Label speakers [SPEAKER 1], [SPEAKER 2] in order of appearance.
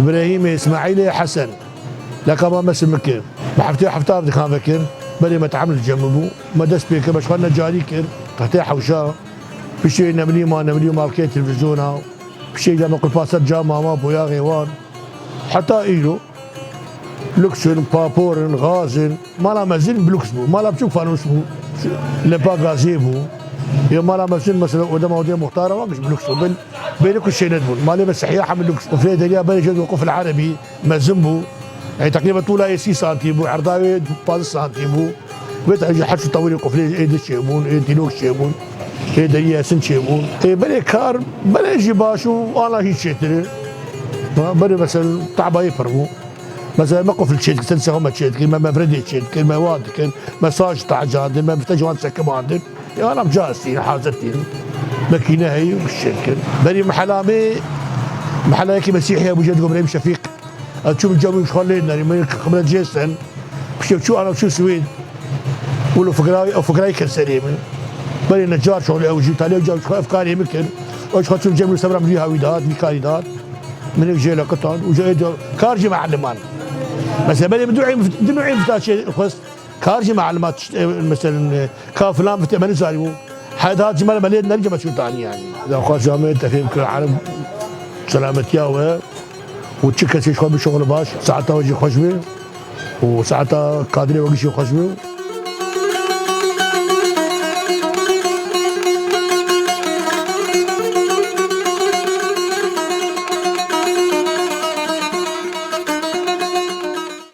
[SPEAKER 1] ابراهيم اسماعيلي حسن لقب ما سمكر حفتار دي خان فكر بلي ما تعمل جنبه ما دس بيك باش خلنا جاري كر تحتي حوشا بشي نملي مالكي تلفزيون بشي لما قل باسات جامعة ما بويا غيوان حتى إيلو لوكسن بابورن غازن ما لا مازن بلوكس بو ما لا بشوف فانوس بو لبا غازي بو يا ما لا مازن مثلا قدام مواضيع مختارة ما مش بلوكس بو بين كل شيء ندبل مالي بس سحياحة من لوكس وفي دنيا بين جد وقف العربي مازن بو يعني تقريبا طولها 6 سنتيم بو عرضها 5 سنتيم بو بيت حشو طويل يقف لي ايد الشيبون ايد لوك شيبون ايد دنيا سن شيبون بني كار بني جباشو والله هيك شيء بني مثلا طعبه يفرموا مثلا موقف الشيت تنسى هم الشيت ما مفردي الشيت ما واد مساج تاع جاد ما بتجوان سكب عندك يا انا بجاستي حاضرتي ماكينه هي والشيت بني محلامي محلاكي مسيحي ابو جد ابراهيم شفيق تشوف الجو مش خلينا يعني قبل جيسن شو انا وشو سويد ولو فقراي او فقراي كان سليم بني نجار شغلي او جيت عليه جو افكاري يمكن واش خاطر الجمله سبره من هاويدات ميكايدات من الجيل قطن وجاي كارجي معلمان مثلا بني بدون فتاش خص كارجي معلمات مثلا كافلان بتمن زاريو هذا جمال مليت نرجع شو ثاني يعني اذا خاص جامعه تفهم كل العالم سلامتيا وتشكل شيء بشغل باش ساعتها وجه خشبه وساعتها كادري وجه خشبه